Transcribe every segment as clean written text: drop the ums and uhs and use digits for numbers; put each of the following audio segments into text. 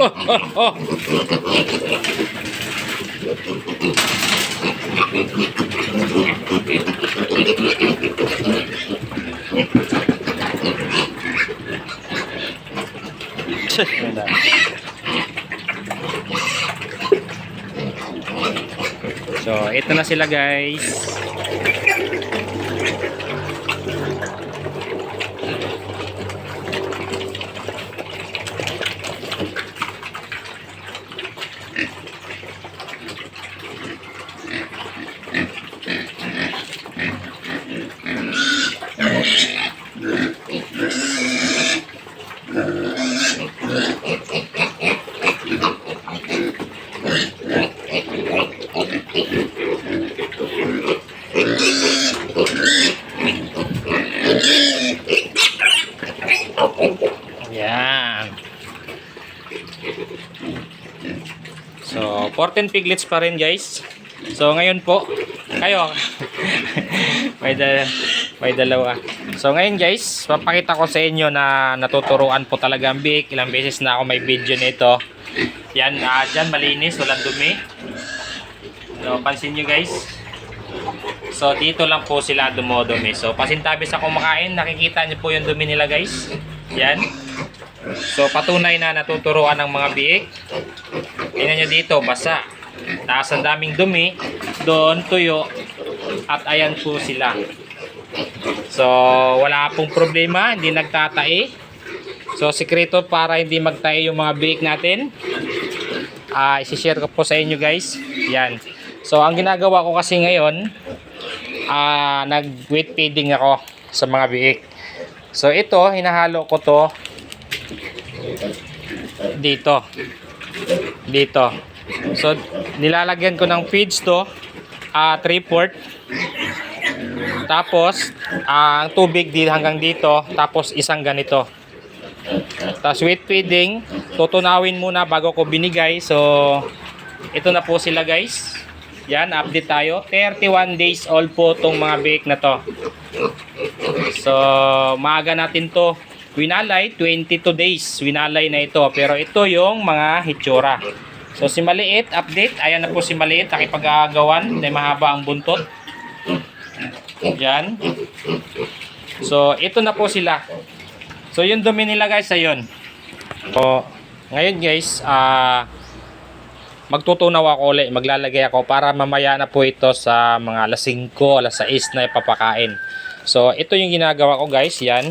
Oh. So, ito na sila guys. Yan. So, 14 piglets pa rin guys. So, ngayon po, kayo, may dalawa. So, ngayon guys, papakita ko sa inyo na natuturuan po talaga ang biik. Ilang beses na ako may video nito. Yan, dyan malinis, walang dumi. So, pansin nyo guys. So, dito lang po sila dumodumi. So, pasintabi sa kumakain, nakikita nyo po yung dumi nila guys. Yan. So, patunay na natuturuan ng mga biik. Tingnan nyo dito, basa. Taas ang daming dumi. Doon, tuyo. At ayan po sila. So, wala pong problema. Hindi nagtatai. So, sikreto para hindi magtae yung mga biik natin. Isi-share ko po sa inyo guys. Yan. So, ang ginagawa ko kasi ngayon, nag-wet feeding ako sa mga biik. So, ito, hinahalo ko to dito. So, nilalagyan ko ng feeds to 3/4. Tapos, ang tubig hanggang dito. Tapos, isang ganito. Tapos, wet feeding. Tutunawin muna bago ko binigay. So, ito na po sila guys. Yan, update tayo. 31 days old po itong mga biik na to. So, maaga natin to winalay. 22 days winalay na ito. Pero ito yung mga hitsura. So, si Maliit, update. Ayan na po si Maliit. Nakipag-agawan. Mahaba ang buntot. Yan. So, ito na po sila. So, yung dumi nila guys, ayun. So, ngayon guys, magtutunaw ako ulit, maglalagay ako para mamaya na po ito sa mga alas 5, alas 6 na ipapakain. So, ito yung ginagawa ko guys, yan.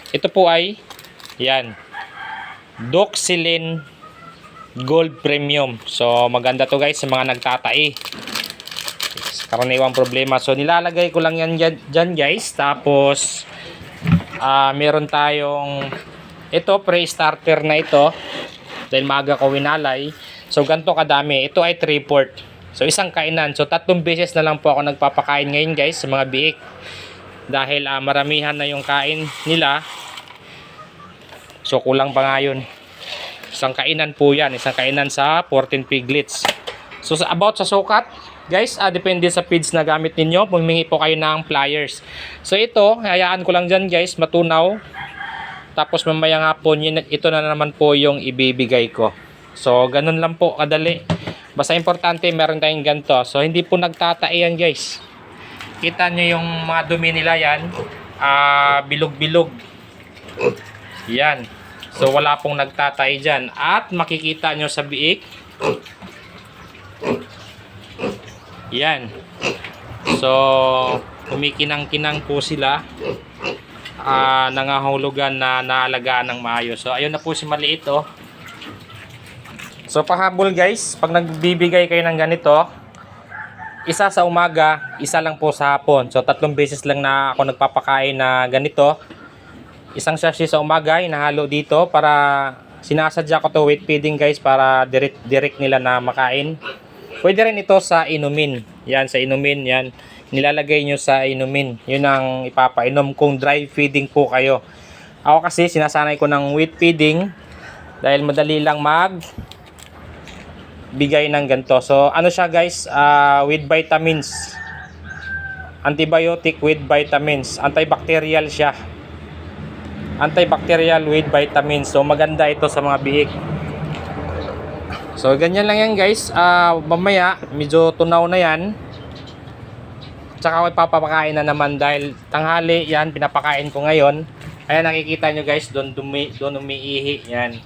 Ito po ay, yan, Doxylin Gold Premium. So, maganda to guys sa mga nagtatai. Karaniwang problema. So, nilalagay ko lang yan dyan guys. Tapos, meron tayong, ito, pre-starter na ito. Dahil maaga ko winalay. So, ganito kadami. Ito ay 3/4. So, isang kainan. So, 3 beses na lang po ako nagpapakain ngayon guys sa mga biik. Dahil maramihan na yung kain nila. So, kulang pa nga yun. Isang kainan po yan. Isang kainan sa 14 piglets. So, about sa sukat, guys, depende sa feeds na gamit ninyo. Pumingi po kayo ng pliers. So, ito, hayaan ko lang dyan guys, matunaw. Tapos mamaya nga po, ito na naman po yung ibibigay ko. So, ganun lang po, kadali. Basta importante, meron tayong ganito. So, hindi po nagtatai yan, guys. Kita nyo yung mga dumi nila yan. Bilog-bilog. Yan. So, wala pong nagtatai dyan. At makikita nyo sa biik. Yan. So, kumikinang-kinang po sila. Nangahulugan na naalagaan ng maayos. So, ayun na po si Maliit, oh. So, pahabol guys, pag nagbibigay kayo ng ganito, isa sa umaga, isa lang po sa hapon. So, 3 beses lang na ako nagpapakain na ganito. Isang sachet sa umaga, inahalo dito para sinasadya ko to wet feeding guys para direct nila na makain. Pwede rin ito sa inumin. Yan, sa inumin, yan. Nilalagay nyo sa inumin. Yun ang ipapainom kung dry feeding po kayo. Ako kasi sinasanay ko ng wet feeding dahil madali lang bigay ng ganito. So ano siya guys, with vitamins. Antibiotic with vitamins. Antibacterial siya. antibacterial with vitamins. So maganda ito sa mga biik. So ganyan lang yan guys. Mamaya medyo tunaw na yan. Tsaka ako ipapakain na naman dahil tanghali yan, pinapakain ko ngayon. Ayan, nakikita nyo guys, doon umiihi yan.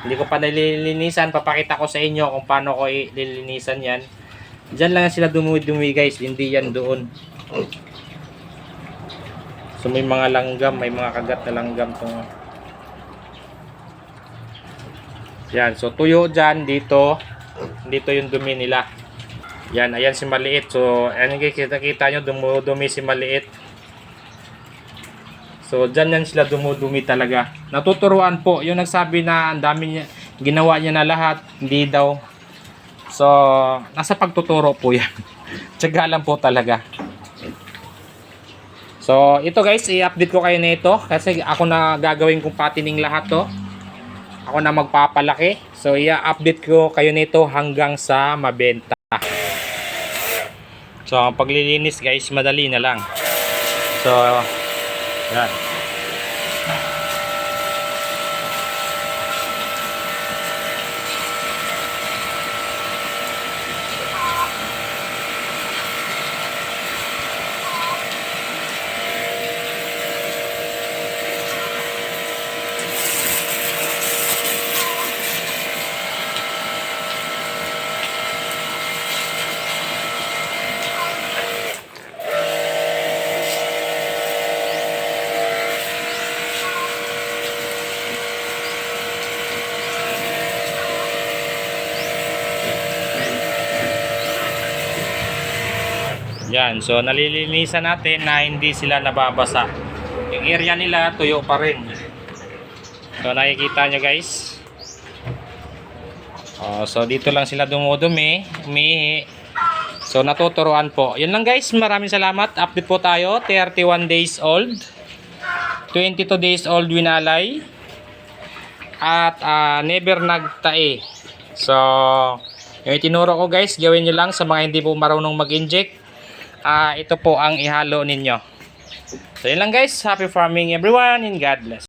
Hindi ko pa nililinisan, papakita ko sa inyo kung paano ko ililinisan yan. Diyan lang sila dumi guys, hindi yan doon. So may mga langgam, may mga kagat na langgam tong. Yan, so tuyo dyan, dito yung dumi nila. Yan, ayan si maliit. So, ayan kita nyo, dumudumi si maliit. So, dyan yan sila dumudumi talaga. Natuturuan po. Yung nagsabi na ang dami niya, ginawa niya na lahat, hindi daw. So, nasa pagtuturo po yan. Tiyaga lang po talaga. So, ito guys, i-update ko kayo nito. Kasi ako na gagawin kong patining lahat to. Ako na magpapalaki. So, i-update ko kayo nito hanggang sa mabenta. So, ang paglilinis guys, madali na lang. So, yan. Yan, so nalilinisan natin na hindi sila nababasa. Yung area nila tuyo pa rin. So nakikita nyo guys. So dito lang sila dumudumi, umihi. So natuturuan po. Yun lang guys, maraming salamat. Update po tayo, 31 days old. 22 days old winalay. At never nagtae. So yung itinuro ko guys, gawin nyo lang sa mga hindi po marunong mag-inject. Ito po ang ihalo ninyo. So yun lang guys, happy farming everyone and God bless.